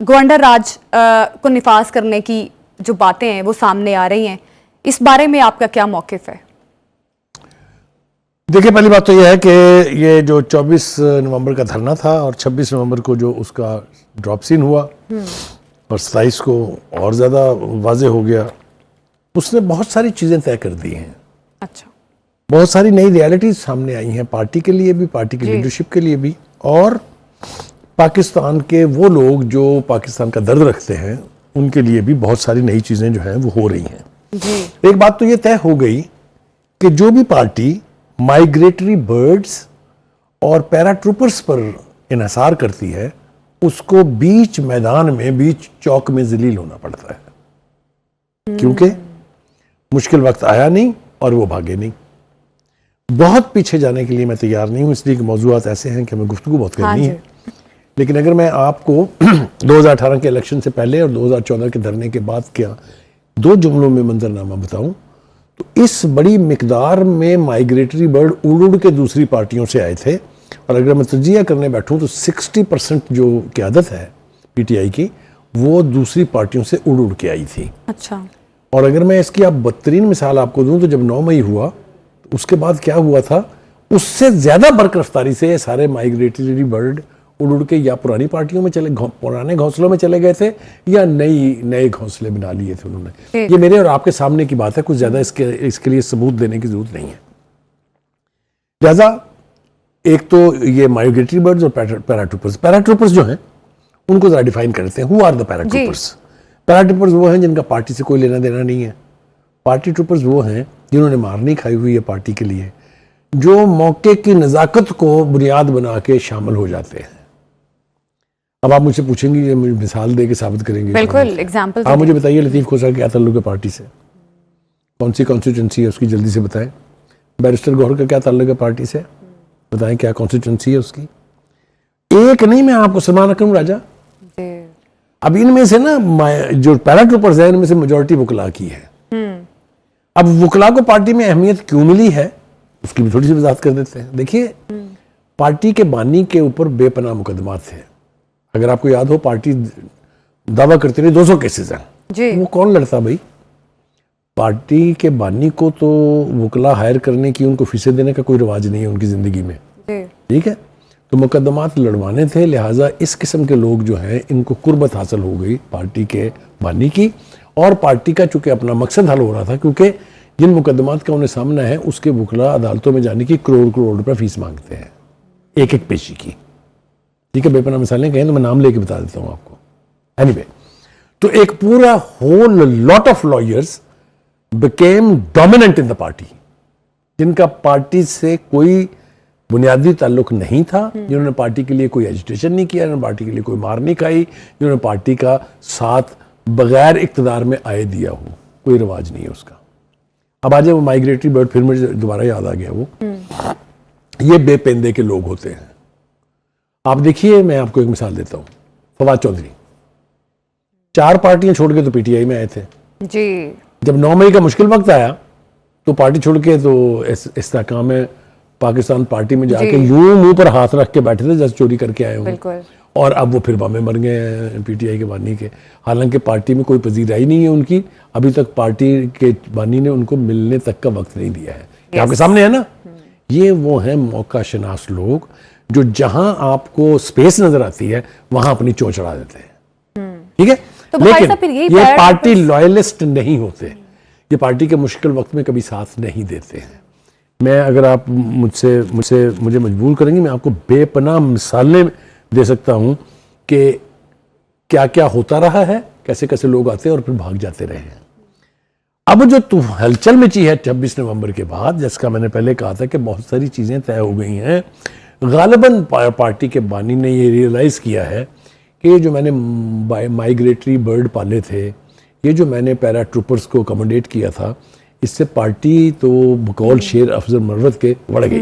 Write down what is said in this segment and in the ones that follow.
Governor राज को निफाज करने की जो बातें हैं वो सामने आ रही हैं, इस बारे में आपका क्या मौकिफ है? देखिए, पहली बात तो यह है कि ये जो 24 नवंबर का धरना था और 26 नवंबर को जो उसका ड्रॉप सीन हुआ और 27 को और ज़्यादा वाजे हो गया, उसने बहुत सारी चीज़ें तय कर दी हैं। अच्छा, बहुत सारी नई रियलिटीज सामने आई हैं, पार्टी के लिए भी, पार्टी की लीडरशिप के लिए भी, और पाकिस्तान के वो लोग जो पाकिस्तान का दर्द रखते हैं उनके लिए भी बहुत सारी नई चीज़ें जो हैं वो हो रही हैं जी। एक बात तो ये तय हो गई कि जो भी पार्टी माइग्रेटरी बर्ड्स और पैराट्रूपर्स पर इन्हिसार करती है उसको बीच मैदान में, बीच चौक में जलील होना पड़ता है, क्योंकि मुश्किल वक्त आया नहीं और वो भागे नहीं। बहुत पीछे जाने के लिए मैं तैयार नहीं हूं, इसलिए कि मौजूआत ऐसे हैं कि हमें गुफ्तगू बहुत करनी है। लेकिन अगर मैं आपको 2018 के इलेक्शन से पहले और 2014 के धरने के बाद क्या दो जुमलों में मंजरनामा बताऊं, तो इस बड़ी मिकदार में माइग्रेटरी बर्ड उड़ उड़ के दूसरी पार्टियों से आए थे, और अगर मैं तजिया करने बैठूं तो 60% जो क़यादत है पीटीआई की वो दूसरी पार्टियों से उड़ उड़ के आई थी। अच्छा। और अगर मैं इसकी आप बदतरीन मिसाल आपको दूं तो जब 9 मई हुआ तो उसके बाद क्या हुआ था, उससे ज्यादा बरकरफ्तारी से सारे माइग्रेटरी बर्ड उड़ उड़ के या पुरानी पार्टियों में पुराने घोंसलों में चले गए थे या नए घोंसले बना लिए थे उन्होंने। ये मेरे और आपके सामने की बात है, कुछ ज्यादा इसके लिए सबूत देने की जरूरत नहीं है। लिहाजा एक तो ये माइग्रेटरी बर्ड्स और पैराट्रूपर्स जो हैं उनको जरा डिफाइन करते हैं। Who are the paratroopers? Paratroopers वो हैं जिनका पार्टी से कोई लेना देना नहीं है। पार्टी ट्रूपर्स वो हैं जिन्होंने मार नहीं खाई हुई है पार्टी के लिए, जो मौके की नज़ाकत को बुनियाद बना के शामिल हो जाते हैं। अब आप मुझसे पूछेंगे, ये मिसाल दे के साबित करेंगे? बिल्कुल, एग्जांपल आप मुझे बताइए, लतीफ़ खोसा क्या ताल्लुक है पार्टी से? कौन सी कॉन्स्टिट्यूंसी है उसकी, जल्दी से बताएं। बैरिस्टर गौहर का क्या ताल्लुक है पार्टी से, बताएं क्या कॉन्स्टिट्यूंसी है उसकी? एक नहीं, मैं आपको सलमान अकरम राजा। अब इनमें से ना जो पैराट्रूपर्स है इनमें से मेजॉरिटी वकला की है। अब वकला को पार्टी में अहमियत क्यों मिली है उसकी भी थोड़ी सी वजाहत कर देते हैं। देखिए, पार्टी के बानी के ऊपर बेपनाह मुकदमात थे। अगर आपको याद हो, पार्टी दावा करती रही 200 केसेस हैं, वो कौन लड़ता भाई? पार्टी के बानी को तो वकला हायर करने की, उनको फीसें देने का कोई रिवाज नहीं है उनकी जिंदगी में, ठीक है? तो मुकदमात लड़वाने थे, लिहाजा इस किस्म के लोग जो हैं इनको कुर्बत हासिल हो गई पार्टी के बानी की, और पार्टी का चूंकि अपना मकसद हल हो रहा था, क्योंकि जिन मुकदमात का उन्हें सामना है उसके वकला अदालतों में जाने की करोड़ रुपए फीस मांगते हैं एक एक पेशी की, ठीक है? बेपनाह मिसालें कहें तो मैं नाम लेके बता देता हूं आपको। एनीवे, तो एक पूरा whole lot of lawyers became dominant in the party, जिनका पार्टी से कोई बुनियादी ताल्लुक नहीं था, जिन्होंने पार्टी के लिए कोई एजिटेशन नहीं किया, जिन्होंने पार्टी के लिए कोई मार नहीं खाई, जिन्होंने पार्टी का साथ बगैर इक्तदार में आए दिया हो, कोई रिवाज नहीं है उसका। अब आज वो माइग्रेटरी बर्ड, फिर मुझे दोबारा याद आ गया वो, ये बेपेंदे के लोग होते हैं। आप देखिए, मैं आपको एक मिसाल देता हूं, फवाद चौधरी 4 पार्टियां छोड़ के तो पीटीआई में आए थे जी। जब 9 मई का मुश्किल वक्त आया तो पार्टी छोड़ के तो इस्तेहकाम पाकिस्तान पार्टी में जाके यूं मुंह पर हाथ रख के बैठे थे जैसे चोरी करके आए हों, और अब वो फिर बामे मर गए हैं पीटीआई के बानी के। हालांकि पार्टी में कोई पजीराई नहीं है उनकी, अभी तक पार्टी के बानी ने उनको मिलने तक का वक्त नहीं दिया है। आपके सामने है ना, ये वो हैं मौका शनास लोग जो जहां आपको स्पेस नजर आती है वहां अपनी चोंच चढ़ा देते हैं, ठीक है? तो लेकिन ये पार्टी लॉयलिस्ट नहीं होते, ये पार्टी के मुश्किल वक्त में कभी साथ नहीं देते हैं। मैं, अगर आप मुझे मजबूर करेंगे, मैं आपको बेपनाह मिसालें दे सकता हूं कि क्या क्या होता रहा है, कैसे कैसे लोग आते हैं और फिर भाग जाते रहे हैं। अब जो हलचल मची है 26 नवंबर के बाद, जिसका मैंने पहले कहा था कि बहुत सारी चीजें तय हो गई हैं, गालिबन पार्टी के बानी ने ये रियलाइज किया है कि जो मैंने माइग्रेटरी बर्ड पाले थे, ये जो मैंने पैराट्रूपर्स को अकोमोडेट किया था, इससे पार्टी तो बकौल शेर अफजल मरवत के बढ़ गई,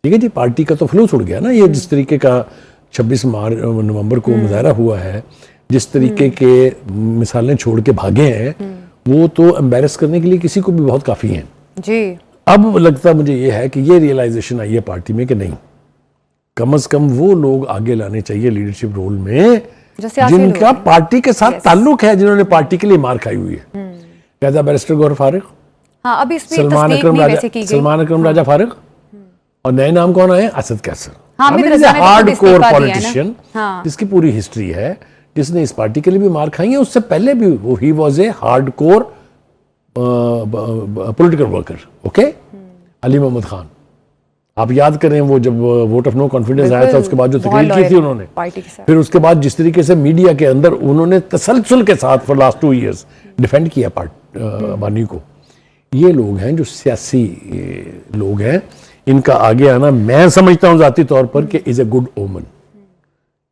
ठीक है जी? पार्टी का तो फ्लूस उड़ गया ना। ये जिस तरीके का 26 नवंबर को मुजाहरा हुआ है, जिस तरीके के मिसालें छोड़ के भागे हैं, वो तो एम्बेरस करने के लिए किसी को भी बहुत काफ़ी हैं जी। अब लगता मुझे ये है कि ये रियलाइजेशन आई है पार्टी में कि नहीं, कम से कम वो लोग आगे लाने चाहिए लीडरशिप रोल में जो सियासी लोग जिनका हैं। पार्टी के साथ Yes. ताल्लुक है, जिन्होंने पार्टी के लिए मार खाई हुई है। कहता बैरिस्टर गौहर फारूक, हाँ, अभी इस पे सलमान तस्दीक अकरम भी राजा, वैसे की गई। सलमान अकरम राजा फारूक, और नए नाम कौन आए? असद कैसर। हामिद रजा ने तो खुद हार्ड कोर इस्तीफा दिया है ना। पॉलिटिशियन, हाँ। जिसकी पूरी हिस्ट्री है, जिसने इस पार्टी के लिए भी मार खाई है, उससे पहले भी वो ही was a hard core political worker. Okay, Ali Mohammad Khan, आप याद करें वो जब वोट ऑफ नो कॉन्फिडेंस आया था, बिल्कुल, उसके बाद जो बहुत तकरीर की लॉयल थी उन्होंने, पार्टी के साथ। फिर उसके बाद जिस तरीके से मीडिया के अंदर उन्होंने तसलसल के साथ फॉर लास्ट 2 years डिफेंड किया बानी को, ये लोग हैं जो सियासी लोग हैं। इनका आगे आना मैं समझता हूं जाती तौर पर कि इज ए गुड ओमन,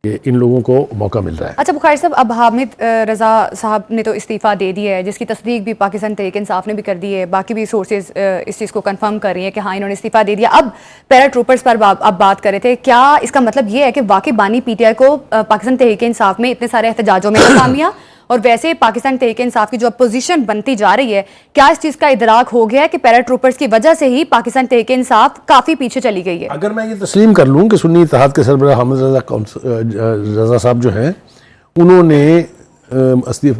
कि इन लोगों को मौका मिल रहा है। अच्छा बुखारी साहब, अब हामिद रजा साहब ने तो इस्तीफा दे दिया है, जिसकी तस्दीक भी पाकिस्तान तहरीक इंसाफ ने भी कर दी है, बाकी भी सोर्सेज इस चीज़ को कंफर्म कर रही हैं कि हाँ इन्होंने इस्तीफा दे दिया। अब पैरा ट्रूपर्स पर अब बात कर रहे थे, क्या इसका मतलब ये है कि वाकई बानी पीटीआई को पाकिस्तान तहरीक इंसाफ में इतने सारे एहतजाजों में नाकामियां, और वैसे पाकिस्तान तहरीक इंसाफ की जो अपोजिशन बनती जा रही है, क्या इस चीज़ का इदराक हो गया है कि पैरा ट्रूपर्स की वजह से ही पाकिस्तान तहरीक इंसाफ काफ़ी पीछे चली गई है? अगर मैं ये तस्लीम कर लूँ कि सुन्नी इत्तेहाद के सरबराह हामिद रजा साहब जो हैं, उन्होंने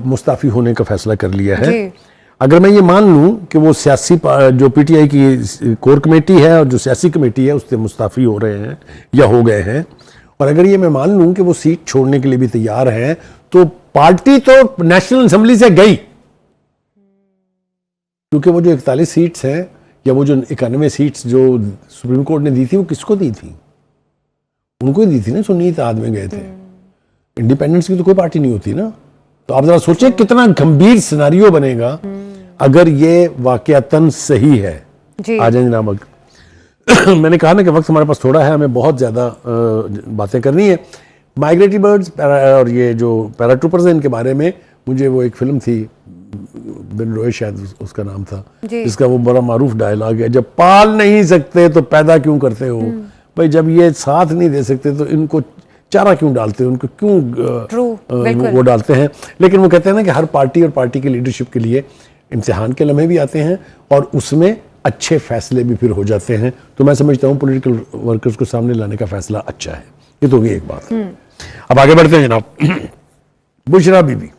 मुस्ताफ़ी होने का फैसला कर लिया है, जी। अगर मैं ये मान लूँ कि वो सियासी जो पीटीआई की कोर कमेटी है और जो सियासी कमेटी है उससे मुस्ताफ़ी हो रहे हैं या हो गए हैं, और अगर ये मैं मान लूँ कि वो सीट छोड़ने के लिए भी तैयार हैं, तो पार्टी तो नेशनल असेंबली से गई, क्योंकि वो जो 41 सीट्स हैं या वो जो 91 सीट्स जो सुप्रीम कोर्ट ने दी थी, वो किसको दी थी? उनको ही दी थी ना, सुन्नी इत्तेहाद में गए थे। इंडिपेंडेंस की तो कोई पार्टी नहीं होती ना। तो आप जरा सोचें कितना गंभीर सिनारियो बनेगा अगर ये वाकयातन सही है। जी। आ जाए जनाब। मैंने कहा ना कि वक्त हमारे पास थोड़ा है, हमें बहुत ज़्यादा बातें करनी है। माइग्रेटरी बर्ड्स और ये जो पैराट्रूपर्स हैं, इनके बारे में मुझे वो एक फिल्म थी, बिन रोय शायद उसका नाम था, जिसका वो बड़ा मारूफ डायलॉग है, जब पाल नहीं सकते तो पैदा क्यों करते हो? भाई जब ये साथ नहीं दे सकते तो इनको चारा क्यों डालते हो, उनको क्यों वो डालते हैं? लेकिन वो कहते हैं ना कि हर पार्टी और पार्टी की लीडरशिप के लिए इम्तिहान के लम्हे भी आते हैं और उसमें अच्छे फैसले भी फिर हो जाते हैं। तो मैं समझता हूँ पॉलिटिकल वर्कर्स को सामने लाने का फैसला अच्छा है। ये तो होगी एक बात। अब आगे बढ़ते हैं जनाब। बुशरा बीबी,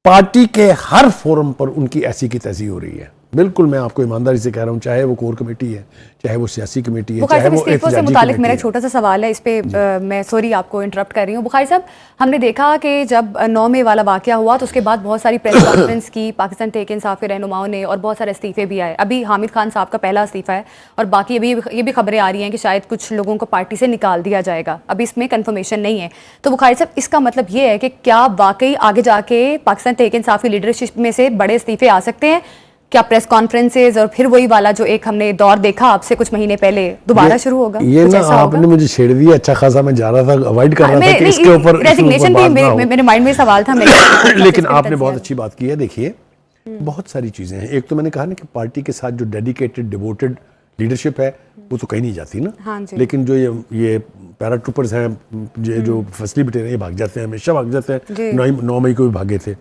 पार्टी के हर फोरम पर उनकी ऐसी की तैसी हो रही है। बिल्कुल मैं आपको ईमानदारी से कह रहा हूं, चाहे वो कोर कमेटी है, चाहे वो सियासी कमेटी है, चाहे वो इस्तीफों से मुतालिक मेरा एक छोटा सा सवाल है, इस पे मैं सॉरी आपको इंटरप्ट कर रही हूँ। बुखारी साहब, हमने देखा कि जब 9 मई वाला वाकया हुआ तो उसके बाद बहुत सारी प्रेस कॉन्फ्रेंस की पाकिस्तान तहरीक इंसाफ के रहनुमाओं ने, और बहुत सारे इस्तीफे भी आए। अभी हामिद खान साहब का पहला इस्तीफा है, और बाकी अभी ये भी खबरें आ रही हैं कि शायद कुछ लोगों को पार्टी से निकाल दिया जाएगा। अभी इसमें कन्फर्मेशन नहीं है। तो बुखारी साहब, इसका मतलब ये है कि क्या वाकई आगे जाके पाकिस्तान तहरीक इंसाफ की लीडरशिप में से बड़े इस्तीफे आ सकते हैं? क्या प्रेस कॉन्फ्रेंसेज और फिर वही वाला जो एक हमने दौर देखा आपसे कुछ महीने पहले दोबारा शुरू होगा? ये ना आपने मुझे छेड़ दिया। अच्छा खासा मैं जा रहा था, अवॉइड कर रहा था कि इसके ऊपर रेजिग्नेशन भी मेरे माइंड में सवाल था लेकिन आपने बहुत अच्छी बात की है। देखिए बहुत सारी चीजें हैं। एक तो मैंने कहा ना कि पार्टी के साथ जो डेडिकेटेड डिवोटेड लीडरशिप है वो तो कहीं नहीं जाती ना। हाँ जी। लेकिन जो ये पैराट्रूपर्स हैं, जो फसली बटेरे, ये भाग जाते हैं, हमेशा भाग जाते हैं। 9 मई को भी भागे थे।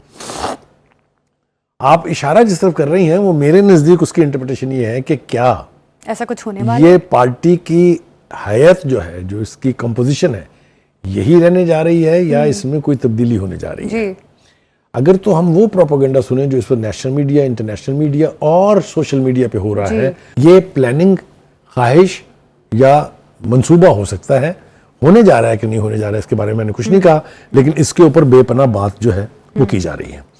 आप इशारा जिस तरफ कर रही हैं वो मेरे नज़दीक उसकी इंटरप्रिटेशन ये है कि क्या ऐसा कुछ होने वाला ये पार्टी की हैयत जो है, जो इसकी कंपोजिशन है, यही रहने जा रही है या इसमें कोई तब्दीली होने जा रही है? अगर तो हम वो प्रोपेगेंडा सुने जो इस पर नेशनल मीडिया, इंटरनेशनल मीडिया और सोशल मीडिया पे हो रहा है, ये प्लानिंग, ख्वाहिश या मंसूबा हो सकता है। होने जा रहा है कि नहीं होने जा रहा है इसके बारे में मैंने कुछ नहीं कहा, लेकिन इसके ऊपर बेपनाह बात जो है वो की जा रही है।